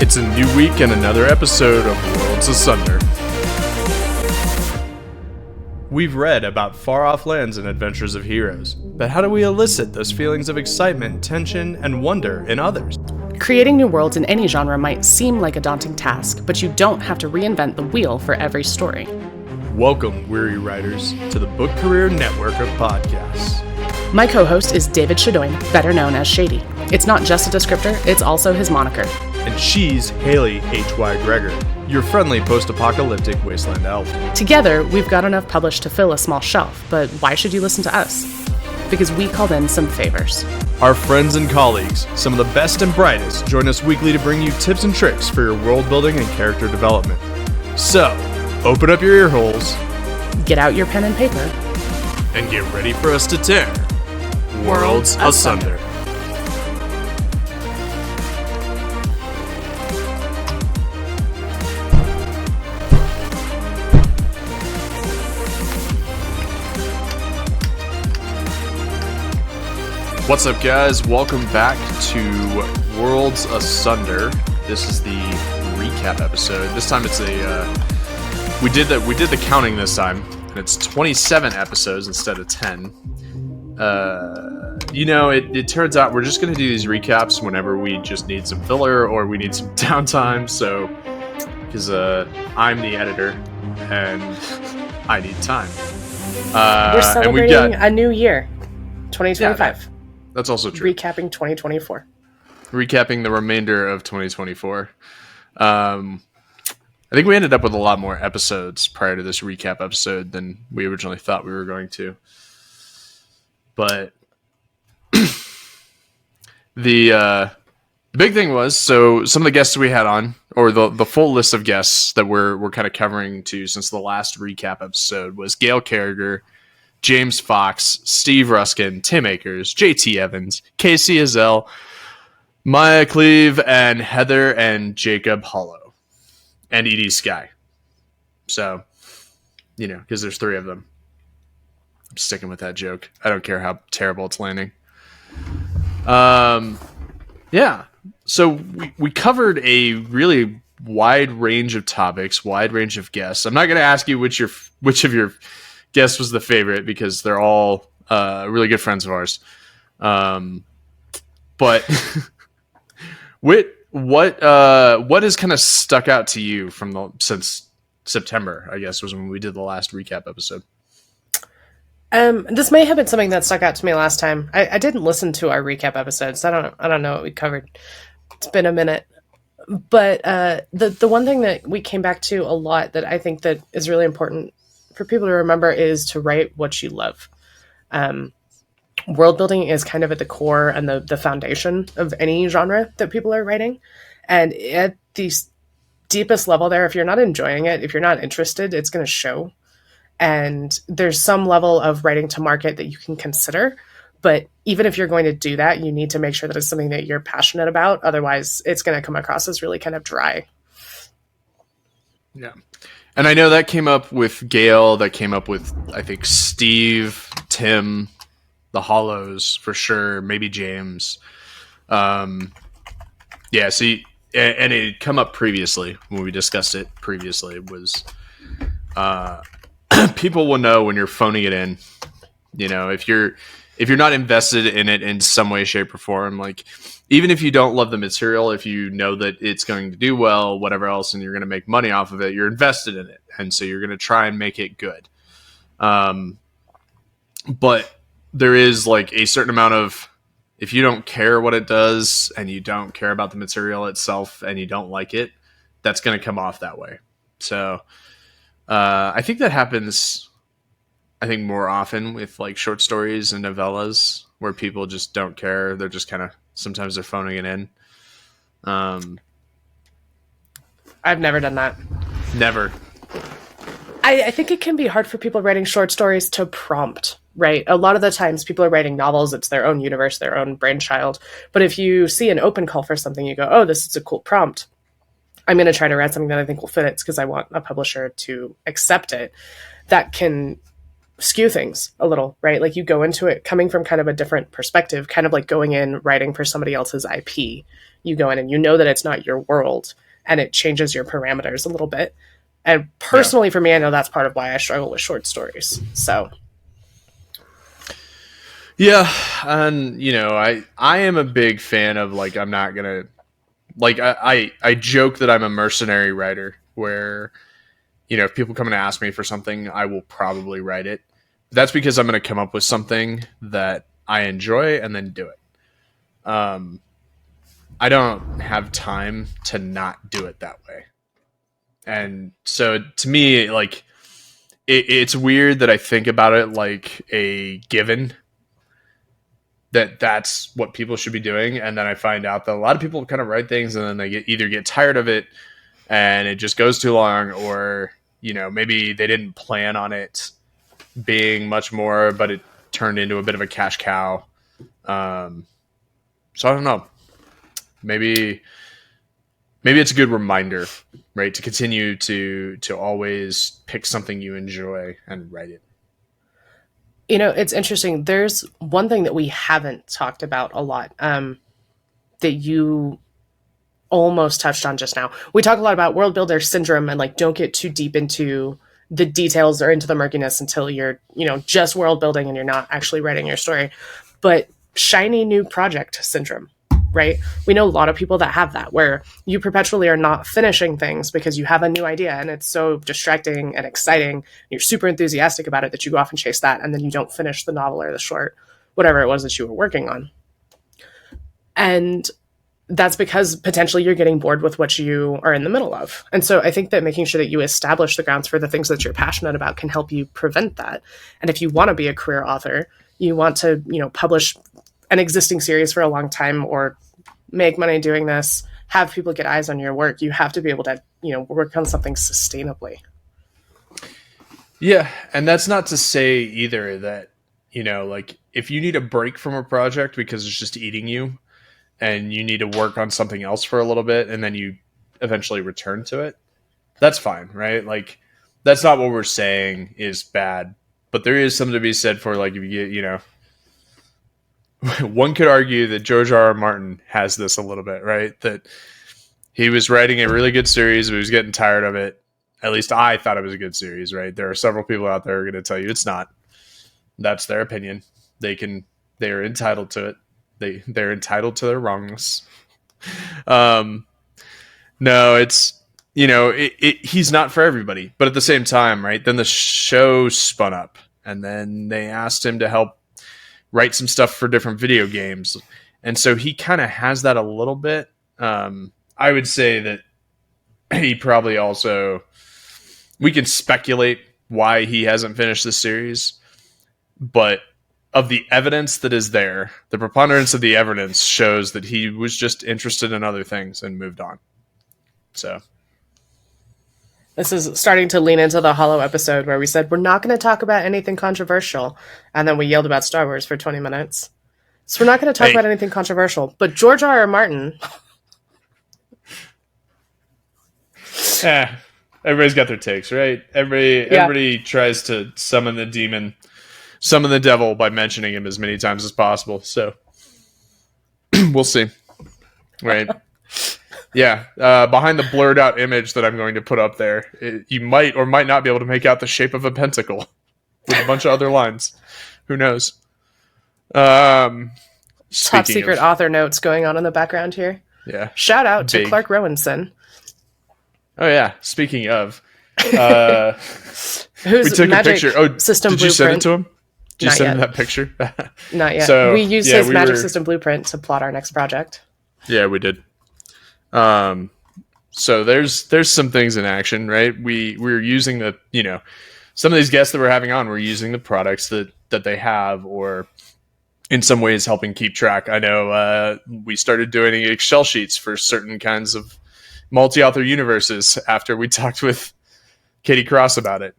It's a new week and another episode of Worlds Asunder. We've read about far-off lands and adventures of heroes, but how do we elicit those feelings of excitement, tension, and wonder in others? Creating new worlds in any genre might seem like a daunting task, but you don't have to reinvent the wheel for every story. Welcome, weary writers, to the Book Career Network of podcasts. My co-host is David Shadowing, better known as Shady. It's not just a descriptor, it's also his moniker. And she's Haley H.Y. Gregor, your friendly post-apocalyptic wasteland elf. Together, we've got enough published to fill a small shelf, but why should you listen to us? Because we called in some favors. Our friends and colleagues, some of the best and brightest, join us weekly to bring you tips and tricks for your world building and character development. So, open up your ear holes, Get out your pen and paper, and get ready for us to tear Worlds Asunder. What's up, guys? Welcome back to Worlds Asunder. This is the recap episode. This time it's we did the counting this time, and it's 27 episodes instead of 10. It turns out we're just going to do these recaps whenever we just need some filler or we need some downtime. So, because I'm the editor and I need time. we're celebrating a new year, 2025. Yeah, that's also true. Recapping 2024. Recapping the remainder of 2024. I think we ended up with a lot more episodes prior to this recap episode than we originally thought we were going to. But the big thing was, so some of the guests we had on, or the full list of guests that we're kind of covering to since the last recap episode, was Gail Carriger, James Fox, Steve Ruskin, Tim Akers, JT Evans, Casey Azell, Maya Cleve, and Heather and Jacob Hollow, and Edie Sky. So, because there's three of them. I'm sticking with that joke. I don't care how terrible it's landing. Yeah. So we covered a really wide range of topics, wide range of guests. I'm not going to ask you which of your guest was the favorite, because they're all really good friends of ours. But what has kind of stuck out to you since September, I guess, was when we did the last recap episode? This may have been something that stuck out to me last time. I didn't listen to our recap episodes. I don't know what we covered. It's been a minute. But the one thing that we came back to a lot that I think that is really important for people to remember is to write what you love. World building is kind of at the core and the foundation of any genre that people are writing. And at the deepest level there, if you're not enjoying it, if you're not interested, it's going to show. And there's some level of writing to market that you can consider. But even if you're going to do that, you need to make sure that it's something that you're passionate about. Otherwise, it's going to come across as really kind of dry. Yeah. And I know that came up with Gail, that came up with, I think, Steve, Tim, the Hollows for sure, maybe James. Yeah, see, and it had come up previously when we discussed it previously. It was people will know when you're phoning it in. If you're not invested in it in some way, shape, or form, like even if you don't love the material, if you know that it's going to do well, whatever else, and you're going to make money off of it, you're invested in it, and so you're going to try and make it good. But there is like a certain amount of, if you don't care what it does and you don't care about the material itself and you don't like it, that's going to come off that way. So I think that happens, more often with like short stories and novellas where people just don't care. They're just kind of, sometimes they're phoning it in. I've never done that. Never. I think it can be hard for people writing short stories to prompt, right? A lot of the times people are writing novels, it's their own universe, their own brainchild. But if you see an open call for something, you go, oh, this is a cool prompt. I'm going to try to write something that I think will fit it because I want a publisher to accept it. That can skew things a little, right? Like you go into it coming from kind of a different perspective, kind of like going in writing for somebody else's IP. You go in and you know that it's not your world, and it changes your parameters a little bit. And personally, for me, I know that's part of why I struggle with short stories. So, yeah, and I am a big fan of, like, I'm not gonna, like, I joke that I'm a mercenary writer, where if people come and ask me for something, I will probably write it. That's because I'm going to come up with something that I enjoy and then do it. I don't have time to not do it that way. And so to me, like, it's weird that I think about it like a given that that's what people should be doing. And then I find out that a lot of people kind of write things and then they either get tired of it and it just goes too long, or maybe they didn't plan on it being much more, but it turned into a bit of a cash cow. So I don't know. Maybe it's a good reminder, right, to continue to always pick something you enjoy and write it. It's interesting. There's one thing that we haven't talked about a lot that you almost touched on just now. We talk a lot about world builder syndrome and like don't get too deep into the details or into the murkiness until you're just world building and you're not actually writing your story. But shiny new project syndrome, right? We know a lot of people that have that, where you perpetually are not finishing things because you have a new idea and it's so distracting and exciting. You're super enthusiastic about it that you go off and chase that, and then you don't finish the novel or the short, whatever it was that you were working on. And that's because potentially you're getting bored with what you are in the middle of. And so I think that making sure that you establish the grounds for the things that you're passionate about can help you prevent that. And if you want to be a career author, you want to, publish an existing series for a long time or make money doing this, have people get eyes on your work, you have to be able to, work on something sustainably. Yeah. And that's not to say either that, like, if you need a break from a project because it's just eating you, and you need to work on something else for a little bit, and then you eventually return to it, that's fine, right? Like, that's not what we're saying is bad, but there is something to be said for, like, if you get, one could argue that George R.R. Martin has this a little bit, right? That he was writing a really good series, but he was getting tired of it. At least I thought it was a good series, right? There are several people out there who are going to tell you it's not. That's their opinion. They are entitled to it. They're entitled to their wrongness. No, it's, he's not for everybody, but at the same time, right? Then the show spun up, and then they asked him to help write some stuff for different video games. And so he kind of has that a little bit. I would say that he probably also, we can speculate why he hasn't finished the series, but of the evidence that is there, the preponderance of the evidence shows that he was just interested in other things and moved on. So this is starting to lean into the Hollow episode where we said we're not going to talk about anything controversial, and then we yelled about Star Wars for 20 minutes. So we're not going to talk about anything controversial. But George R.R. Martin. Everybody's got their takes, right? Everybody tries to summon the devil by mentioning him as many times as possible. So we'll see. Right. Yeah. Behind the blurred out image that I'm going to put up there, you might or might not be able to make out the shape of a pentacle with a bunch of other lines. Who knows? Top secret author notes going on in the background here. Yeah. Shout out to Clark Rowanson. Oh yeah. Speaking of, who's we took a picture. Oh, system did blueprint. You send it to him? Did you Not send yet. him that picture? Not yet. So, we used his magic system blueprint to plot our next project. Yeah, we did. So there's some things in action, right? We're using the, some of these guests that we're having on, we're using the products that they have, or in some ways helping keep track. I know we started doing Excel sheets for certain kinds of multi-author universes after we talked with Katie Cross about it.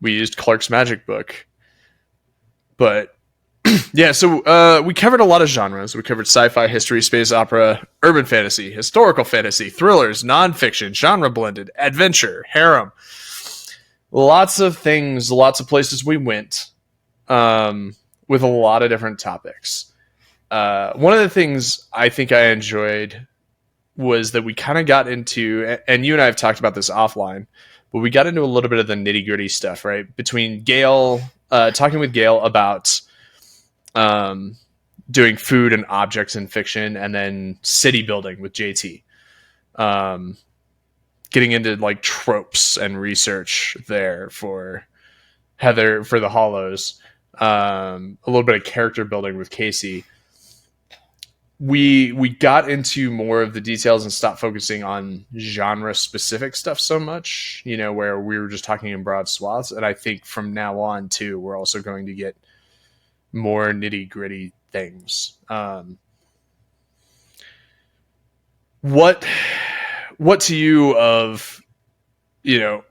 We used Clark's Magic Book. But yeah, so we covered a lot of genres. We covered sci-fi, history, space opera, urban fantasy, historical fantasy, thrillers, nonfiction, genre blended, adventure, harem. lots of things, lots of places we went, with a lot of different topics. One of the things I think I enjoyed was that we kind of got into, and you and I have talked about this offline, but we got into a little bit of the nitty gritty stuff, right? Between Gail, talking with Gail about doing food and objects in fiction, and then city building with JT. Getting into like tropes and research there for Heather for the Hollows. A little bit of character building with Casey. We got into more of the details and stopped focusing on genre specific stuff so much, you know, where we were just talking in broad swaths. And I think from now on too, we're also going to get more nitty gritty things. What to you of, you know,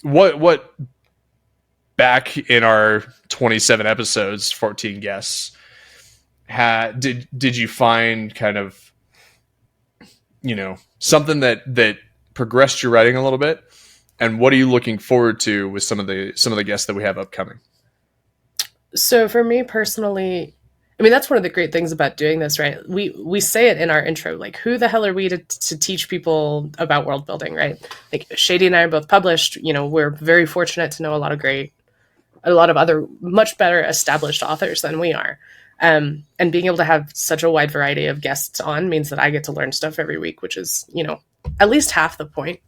what back in our 27 episodes, 14 guests, did you find kind of, you know, something that progressed your writing a little bit, and what are you looking forward to with some of the guests that we have upcoming? So for me personally, I mean, that's one of the great things about doing this, right? We say it in our intro, like, who the hell are we to teach people about world building, right? Like, Shady and I are both published. You know, we're very fortunate to know a lot of other much better established authors than we are. And being able to have such a wide variety of guests on means that I get to learn stuff every week, which is, you know, at least half the point.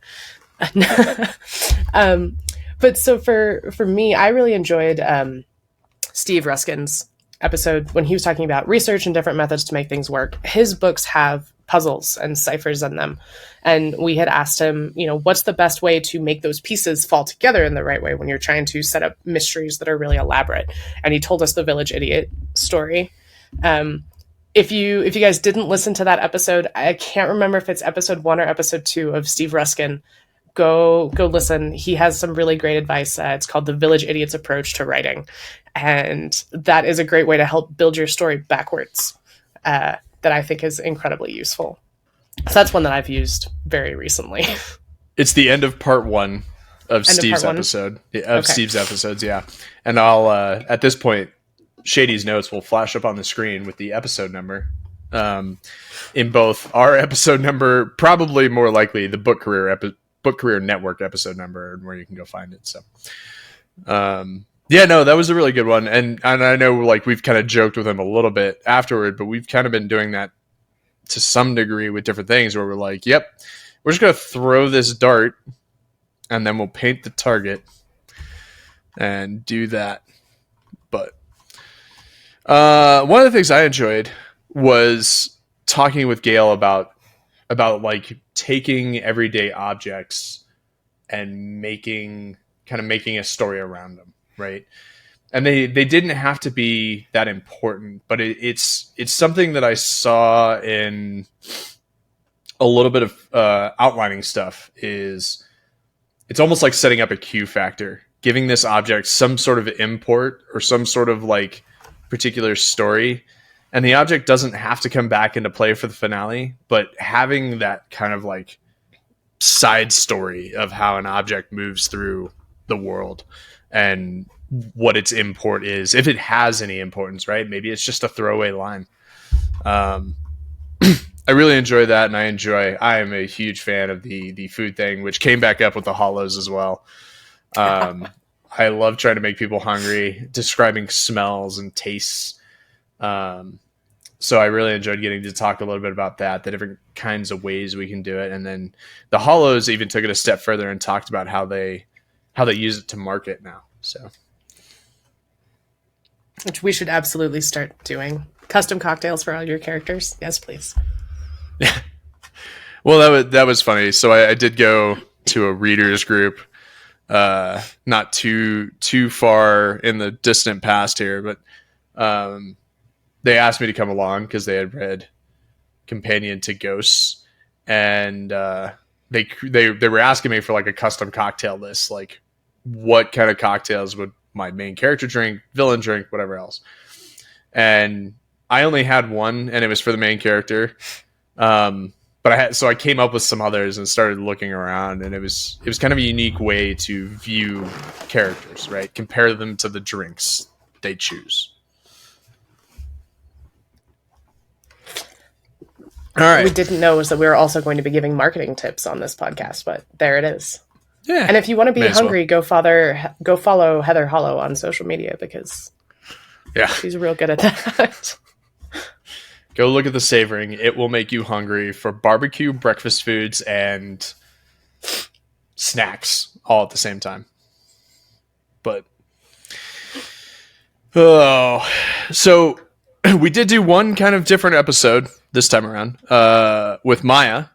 But so for me, I really enjoyed Steve Ruskin's episode when he was talking about research and different methods to make things work. His books have puzzles and ciphers in them. And we had asked him, you know, what's the best way to make those pieces fall together in the right way when you're trying to set up mysteries that are really elaborate? And he told us the Village Idiot story. If you guys didn't listen to that episode, I can't remember if it's episode 1 or episode 2 of Steve Ruskin. Go listen. He has some really great advice. It's called The Village Idiot's Approach to Writing. And that is a great way to help build your story backwards, that I think is incredibly useful. So that's one that I've used very recently. It's the end of part 1 of Steve's episode. Of Steve's episodes, yeah. And I'll, at this point, Shady's notes will flash up on the screen with the episode number. In both our episode number, probably more likely the Book Career Network episode number, and where you can go find it. So, yeah, no, that was a really good one. And I know, like, we've kind of joked with him a little bit afterward, but we've kind of been doing that to some degree with different things where we're like, yep, we're just going to throw this dart and then we'll paint the target and do that. But one of the things I enjoyed was talking with Gail about like taking everyday objects and making a story around them, right? And they didn't have to be that important, but it's something that I saw in a little bit of outlining stuff. Is it's almost like setting up a Q factor, giving this object some sort of import or some sort of like particular story, and the object doesn't have to come back into play for the finale, but having that kind of like side story of how an object moves through the world and what its import is, if it has any importance, right? Maybe it's just a throwaway line. I really enjoy that, and I am a huge fan of the food thing, which came back up with the Hollows as well. I love trying to make people hungry, describing smells and tastes. So I really enjoyed getting to talk a little bit about that, the different kinds of ways we can do it. And then the Hollows even took it a step further and talked about how they use it to market now. So, which we should absolutely start doing. Custom cocktails for all your characters. Yes, please. Well, that was funny. So I did go to a readers group, not too far in the distant past here, but they asked me to come along because they had read Companion to Ghosts, and they were asking me for like a custom cocktail list, like what kind of cocktails would my main character drink, villain drink, whatever else. And I only had one, and it was for the main character. but I came up with some others and started looking around, and it was kind of a unique way to view characters, right? Compare them to the drinks they choose. All right. We didn't know is that we were also going to be giving marketing tips on this podcast, but there it is. Yeah. And if you want to be hungry, go follow Heather Hollow on social media, because she's real good at that. Go look at the savoring. It will make you hungry for barbecue, breakfast foods, and snacks all at the same time. But so we did do one kind of different episode this time around with Maya.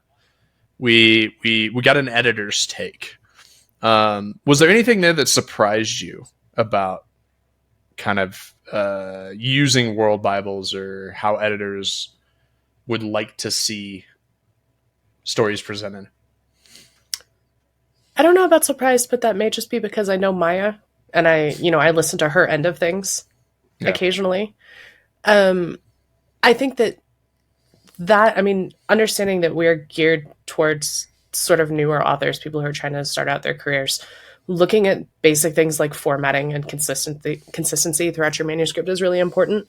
We got an editor's take. Was there anything there that surprised you about kind of using World Bibles, or how editors would like to see stories presented? I don't know about surprised, but that may just be because I know Maya, and I listen to her end of things occasionally. I think that understanding that we're geared towards sort of newer authors, people who are trying to start out their careers, looking at basic things like formatting and consistency throughout your manuscript is really important.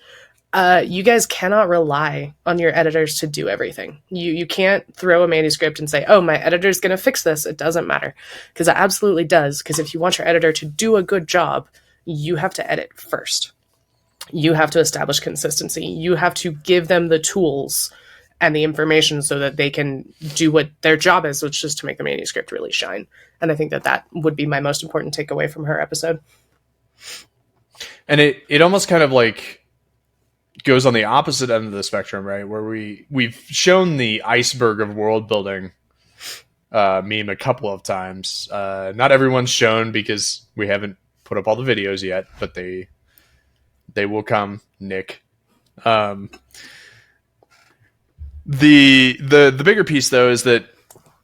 You guys cannot rely on your editors to do everything. You can't throw a manuscript and say, oh, my editor's going to fix this. It doesn't matter. Because it absolutely does. Because if you want your editor to do a good job, you have to edit first. You have to establish consistency. You have to give them the tools and the information so that they can do what their job is, which is to make the manuscript really shine. And I think that would be my most important takeaway from her episode. And it almost kind of like goes on the opposite end of the spectrum, right? Where we've shown the iceberg of world building meme a couple of times. Not everyone's shown because we haven't put up all the videos yet, but they will come, Nick. The bigger piece though is that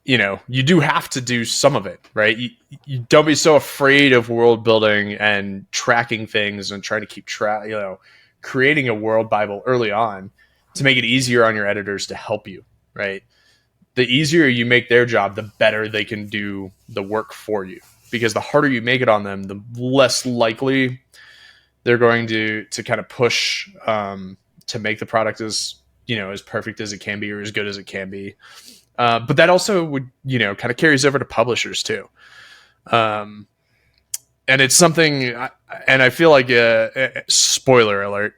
you do have to do some of it, right? You don't be so afraid of world building and tracking things and trying to keep track, creating a world Bible early on to make it easier on your editors to help you, right? The easier you make their job, the better they can do the work for you, because the harder you make it on them, the less likely they're going to kind of push to make the product as perfect as it can be or as good as it can be. But that also would, kind of carries over to publishers too. And it's something, and I feel like spoiler alert,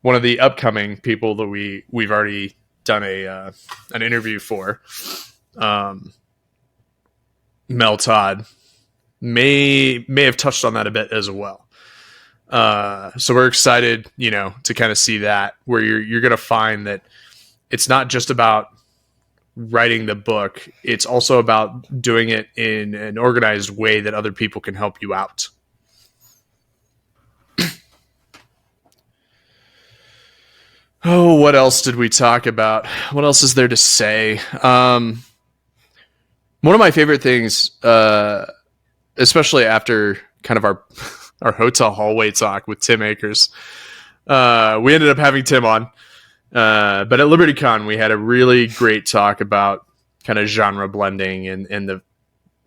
one of the upcoming people that we've already done an interview for, Mel Todd, may have touched on that a bit as well. So we're excited, to kind of see that, where you're going to find that it's not just about writing the book. It's also about doing it in an organized way that other people can help you out. Oh, what else did we talk about? What else is there to say? One of my favorite things, especially after kind of our hotel hallway talk with Tim Akers, we ended up having Tim on. But at LibertyCon, we had a really great talk about kind of genre blending and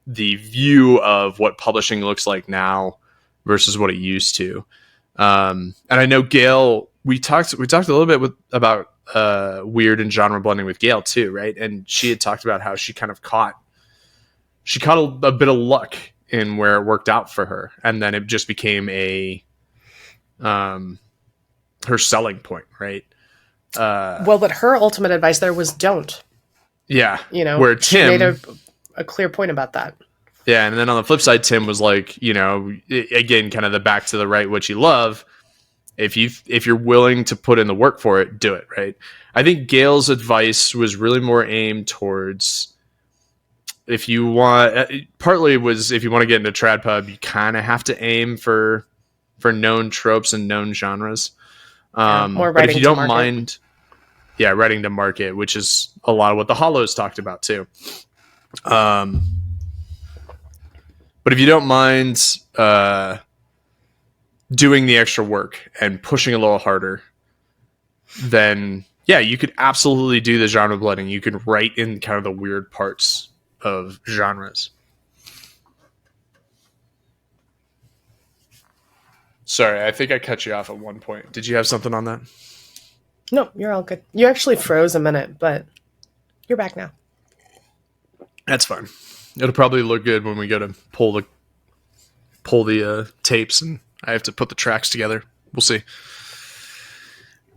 the view of what publishing looks like now versus what it used to. And I know Gail, we talked a little bit about weird and genre blending with Gail too, right? And she had talked about how she kind of caught a bit of luck in where it worked out for her, and then it just became her selling point, right? But her ultimate advice there was don't. Yeah. Where Tim made a clear point about that. Yeah. And then on the flip side, Tim was like, again, kind of the back to the right, what you love. If you're willing to put in the work for it, do it. Right. I think Gail's advice was really more aimed towards, if you want to get into trad pub, you kind of have to aim for known tropes and known genres. More but if you don't mind, writing to market, which is a lot of what the Hollows talked about too. But if you don't mind doing the extra work and pushing a little harder, then yeah, you could absolutely do the genre blending. You could write in kind of the weird parts of genres. Sorry, I think I cut you off at one point. Did you have something on that? No, you're all good. You actually froze a minute, but you're back now. That's fine. It'll probably look good when we go to pull the tapes, and I have to put the tracks together. We'll see.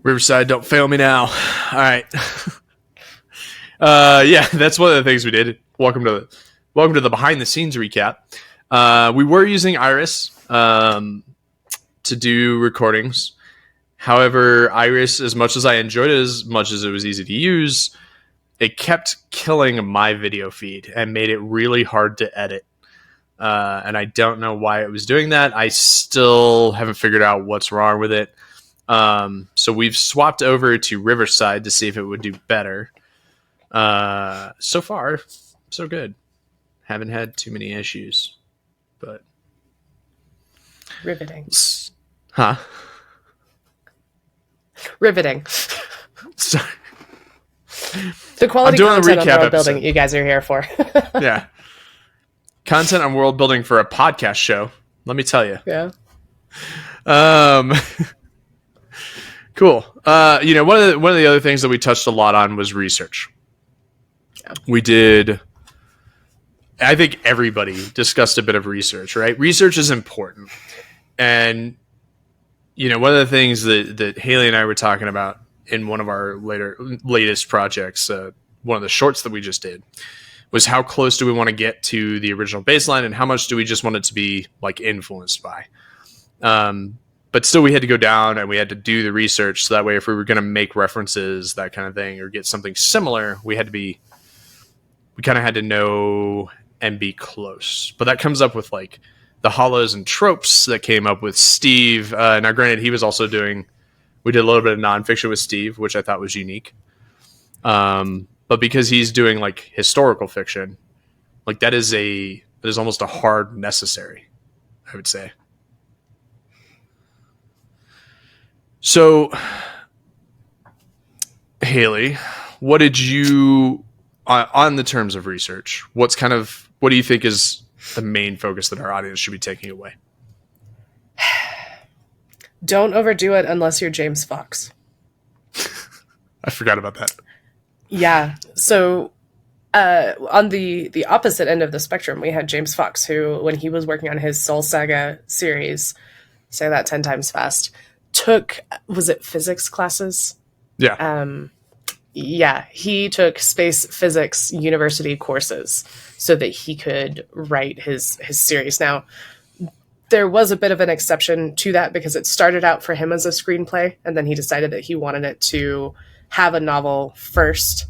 Riverside, don't fail me now. All right. Yeah, that's one of the things we did. Welcome to the behind the scenes recap. We were using Iris to do recordings. However, Iris, as much as I enjoyed it, as much as it was easy to use, it kept killing my video feed and made it really hard to edit. And I don't know why it was doing that. I still haven't figured out what's wrong with it. So we've swapped over to Riverside to see if it would do better. So far, so good. Haven't had too many issues, but riveting. Huh? Riveting. Sorry. The quality content on world building episode. you guys are here for. Yeah. Content on world building for a podcast show. Let me tell you. Yeah. Cool. One of the other things that we touched a lot on was research. Yeah. We did. I think everybody discussed a bit of research, right? Research is important. And, one of the things that Haley and I were talking about in one of our latest projects, one of the shorts that we just did, was how close do we want to get to the original baseline and how much do we just want it to be like influenced by. But still we had to go down and we had to do the research. So that way, if we were going to make references, that kind of thing, or get something similar, we kind of had to know and be close. But that comes up with like the hollows and tropes that came up with Steve. Now granted, we did a little bit of nonfiction with Steve, which I thought was unique. But because he's doing like historical fiction, like that is almost a hard necessary, I would say. So, Haley, what did you, on the terms of research, what do you think is the main focus that our audience should be taking away? Don't overdo it unless you're James Fox. I forgot about that. Yeah. So on the opposite end of the spectrum, we had James Fox, who, when he was working on his Soul Saga series, say that 10 times fast, took, was it physics classes? Yeah. Yeah, he took space physics university courses so that he could write his series. Now, there was a bit of an exception to that because it started out for him as a screenplay, and then he decided that he wanted it to have a novel first.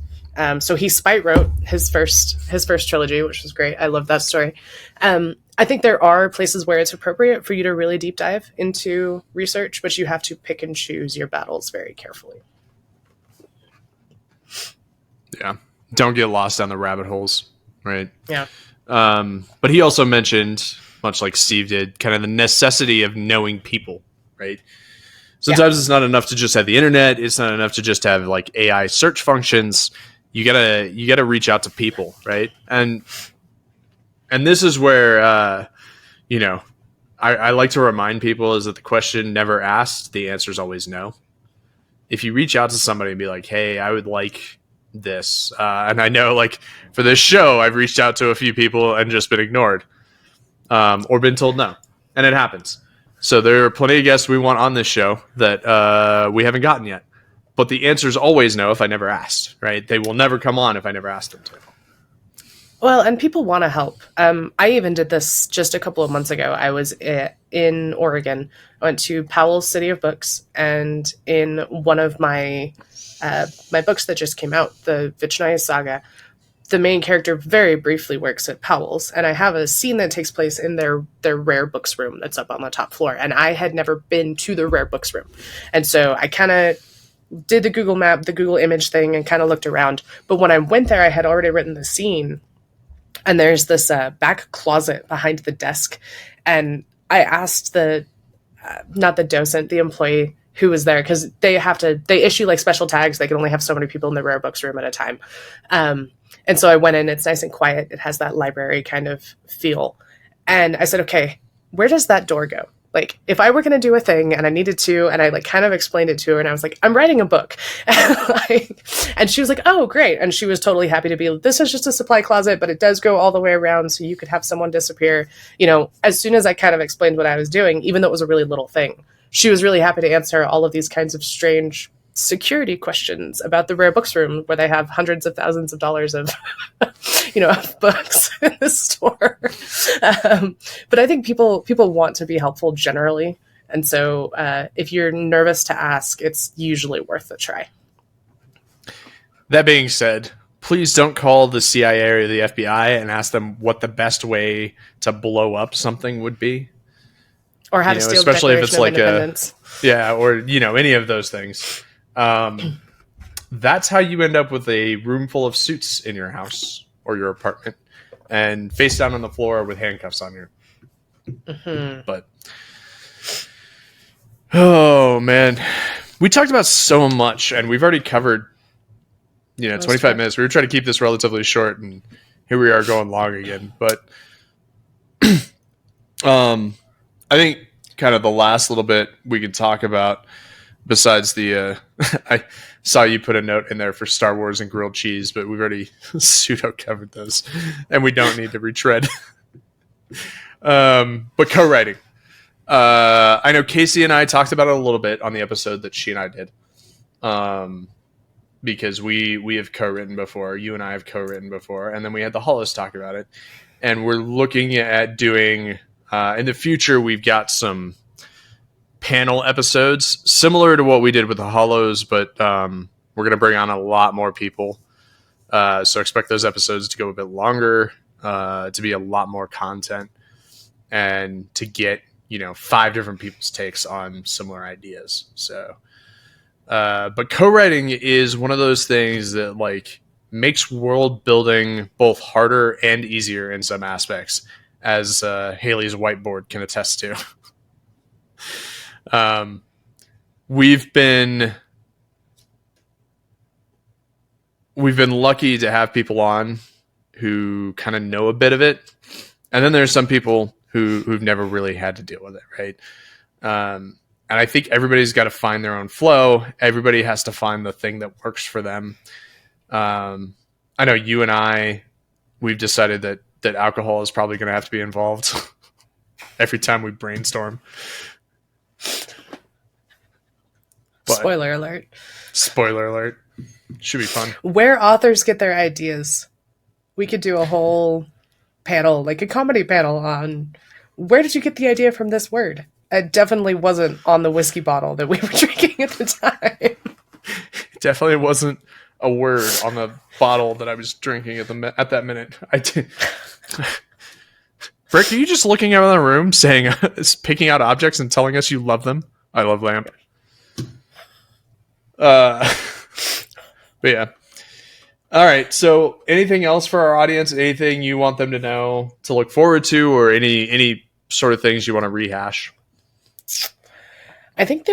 So he spite wrote his first trilogy, which was great. I love that story. I think there are places where it's appropriate for you to really deep dive into research, but you have to pick and choose your battles very carefully. Yeah. Don't get lost down the rabbit holes, right? Yeah. But he also mentioned, much like Steve did, kind of the necessity of knowing people, right? Sometimes It's not enough to just have the internet. It's not enough to just have like AI search functions. You gotta reach out to people, right? And this is where, I like to remind people is that the question never asked, the answer is always no. If you reach out to somebody and be like, hey, I would like this. And I know like for this show, I've reached out to a few people and just been ignored or been told no. And it happens. So there are plenty of guests we want on this show that we haven't gotten yet. But the answer is always no if I never asked, right? They will never come on if I never asked them to. Well, and people want to help. I even did this just a couple of months ago. I was in Oregon. I went to Powell's City of Books, and in one of my books that just came out, the Vichnaya Saga, the main character very briefly works at Powell's, and I have a scene that takes place in their rare books room that's up on the top floor, and I had never been to the rare books room. And so I kind of did the Google map, the Google image thing, and kind of looked around. But when I went there, I had already written the scene, and there's this back closet behind the desk. And I asked not the docent, the employee, who was there, because they issue like special tags. They can only have so many people in the rare books room at a time. And so I went in, it's nice and quiet. It has that library kind of feel. And I said, okay, where does that door go? Like, if I were going to do a thing and I needed to, and I like kind of explained it to her, and I was like, I'm writing a book. And she was like, oh, great. And she was totally happy to be, this is just a supply closet, but it does go all the way around. So you could have someone disappear. You know, as soon as I kind of explained what I was doing, even though it was a really little thing, she was really happy to answer all of these kinds of strange security questions about the rare books room, where they have hundreds of thousands of dollars of, of books in the store. But I think people want to be helpful generally. And so if you're nervous to ask, it's usually worth a try. That being said, please don't call the CIA or the FBI and ask them what the best way to blow up something would be. Or how to steal especially the if it's like or any of those things. That's how you end up with a room full of suits in your house or your apartment, and face down on the floor with handcuffs on you. Mm-hmm. But oh man, we talked about so much, and we've already covered 25 minutes. We were trying to keep this relatively short, and here we are going long again. But I think kind of the last little bit we could talk about, besides the I saw you put a note in there for Star Wars and grilled cheese, but we've already pseudo covered those, and we don't need to retread. But co-writing, I know Casey and I talked about it a little bit on the episode that she and I did, because we have co-written before. You and I have co-written before, and then we had the Hollows talk about it, and we're looking at doing in the future. We've got some panel episodes similar to what we did with the Hollows, but we're going to bring on a lot more people. So expect those episodes to go a bit longer, to be a lot more content, and to get 5 different people's takes on similar ideas. So, but co-writing is one of those things that like makes world building both harder and easier in some aspects, as Haley's whiteboard can attest to. We've been lucky to have people on who kind of know a bit of it, and then there's some people who've never really had to deal with it, right? And I think everybody's got to find their own flow. Everybody has to find the thing that works for them. I know you and we've decided that alcohol is probably going to have to be involved every time we brainstorm. But, spoiler alert. Spoiler alert. Should be fun. Where authors get their ideas. We could do a whole panel, like a comedy panel, on where did you get the idea from this word? It definitely wasn't on the whiskey bottle that we were drinking at the time. It definitely wasn't a word on the bottle that I was drinking at that minute. I did. Brick, are you just looking around the room saying, picking out objects and telling us you love them? I love lamp. But yeah. All right. So anything else for our audience? Anything you want them to know, to look forward to, or any sort of things you want to rehash? I think that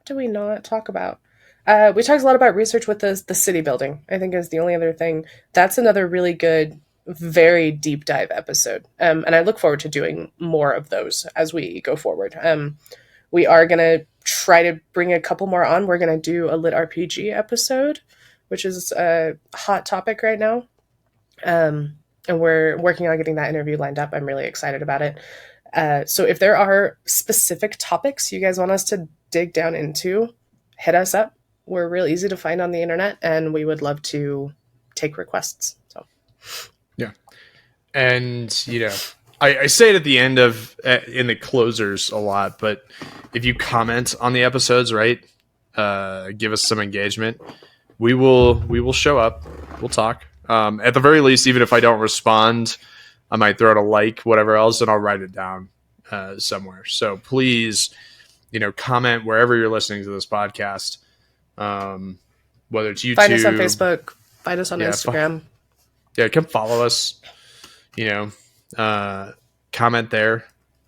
do we not talk about? We talked a lot about research with the city building, I think, is the only other thing. That's another really good, very deep dive episode. And I look forward to doing more of those as we go forward. We are going to try to bring a couple more on. We're going to do a lit RPG episode, which is a hot topic right now. And we're working on getting that interview lined up. I'm really excited about it. So if there are specific topics you guys want us to dig down into, hit us up. We're real easy to find on the internet, and we would love to take requests. So, yeah. And, I say it at the end in the closers a lot, but if you comment on the episodes, right, give us some engagement, we will show up. We'll talk. At the very least, even if I don't respond, I might throw out a like, whatever else, and I'll write it down somewhere. So please, comment wherever you're listening to this podcast, whether it's YouTube. Find us on Facebook. Find us on Instagram. Come follow us. Comment there.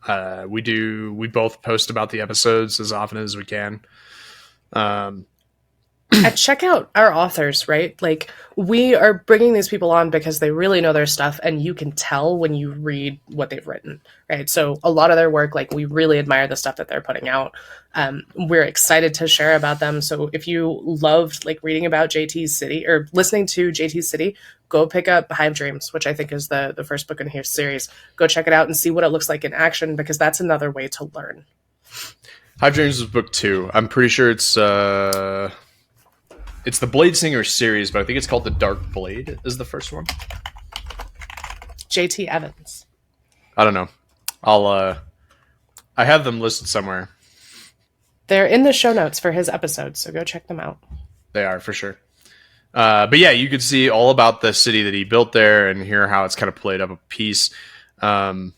We both post about the episodes as often as we can. And check out our authors, right? Like, we are bringing these people on because they really know their stuff, and you can tell when you read what they've written, right? So a lot of their work, like, we really admire the stuff that they're putting out. We're excited to share about them. So if you loved, like, reading about JT's City or listening to JT's City, go pick up Hive Dreams, which I think is the first book in his series. Go check it out and see what it looks like in action, because that's another way to learn. Hive Dreams was book 2. I'm pretty sure it's the Blade Singer series, but I think it's called The Dark Blade is the first one. JT Evans. I don't know. I have them listed somewhere. They're in the show notes for his episodes, so go check them out. They are, for sure. But yeah, you could see all about the city that he built there and hear how it's kind of played up a piece. I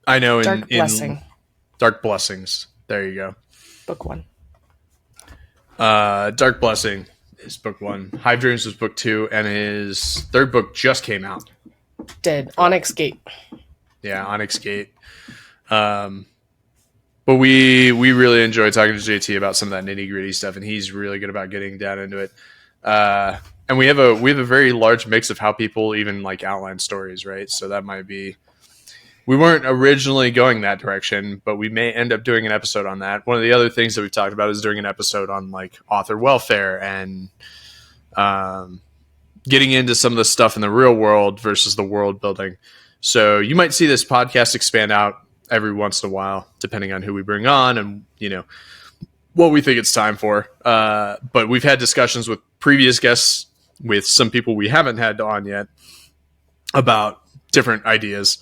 know Dark Blessing. Dark Blessings. There you go. Book 1. Dark Blessing is book 1. Hive Dreams was book 2, and his third book just came out. Did. Onyx Gate. Yeah, Onyx Gate. But we really enjoy talking to JT about some of that nitty gritty stuff, and he's really good about getting down into it. And we have a very large mix of how people even like outline stories, right? So that might be. We weren't originally going that direction, but we may end up doing an episode on that. One of the other things that we've talked about is doing an episode on like author welfare and getting into some of the stuff in the real world versus the world building. So you might see this podcast expand out every once in a while, depending on who we bring on and, what we think it's time for. But we've had discussions with previous guests, with some people we haven't had on yet, about different ideas.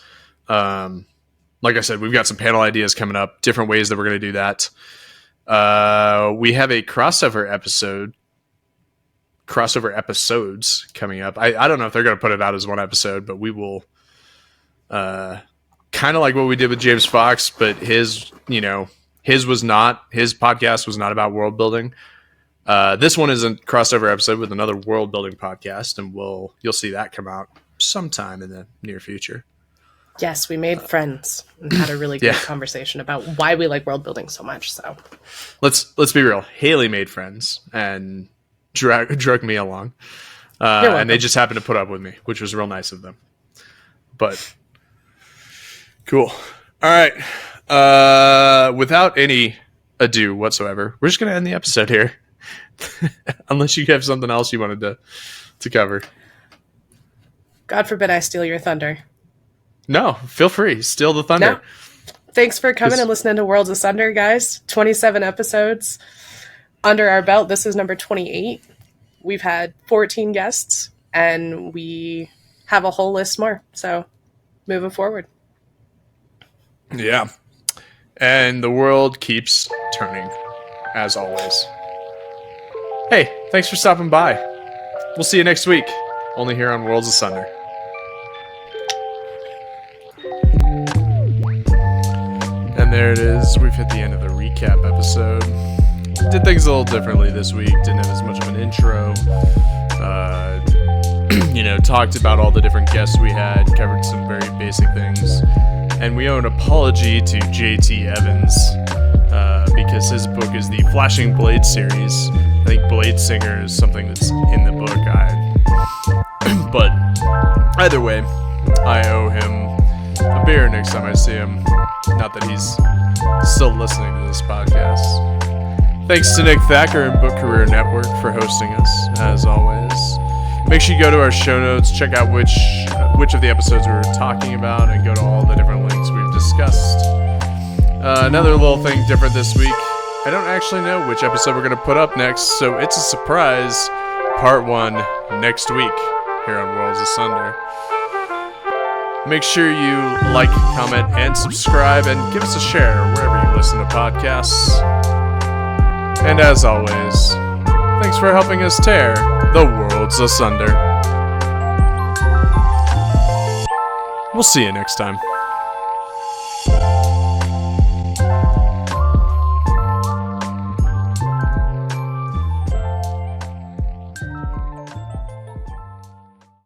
Like I said, we've got some panel ideas coming up, different ways that we're going to do that. We have a crossover episodes coming up. I don't know if they're going to put it out as one episode, but we will, kind of like what we did with James Fox, but his podcast was not about world building. This one is a crossover episode with another world building podcast, and you'll see that come out sometime in the near future. Yes, we made friends and had a really good conversation about why we like world building so much. So let's be real. Haley made friends and drug me along, and they just happened to put up with me, which was real nice of them. But cool. All right. Without any ado whatsoever, we're just going to end the episode here, unless you have something else you wanted to cover. God forbid I steal your thunder. No, feel free. Steal the thunder. No. Thanks for coming and listening to Worlds Asunder, guys. 27 episodes under our belt. This is number 28. We've had 14 guests, and we have a whole list more. So, moving forward. Yeah. And the world keeps turning, as always. Hey, thanks for stopping by. We'll see you next week, only here on Worlds Asunder. And there it is. We've hit the end of the recap episode. Did things a little differently this week. Didn't have as much of an intro. Talked about all the different guests we had. Covered some very basic things. And we owe an apology to JT Evans because his book is the Flashing Blade series. I think Blade Singer is something that's in the book. But either way, I owe him a beer next time I see him. Not that he's still listening to this podcast. Thanks to Nick Thacker and Book Career Network for hosting us, as always. Make sure you go to our show notes, check out which of the episodes we were talking about, and go to all the different links we've discussed. Another little thing different this week. I don't actually know which episode we're going to put up next, so it's a surprise. Part 1 next week here on Worlds Asunder. Make sure you like, comment, and subscribe, and give us a share wherever you listen to podcasts. And as always, thanks for helping us tear the worlds asunder. We'll see you next time.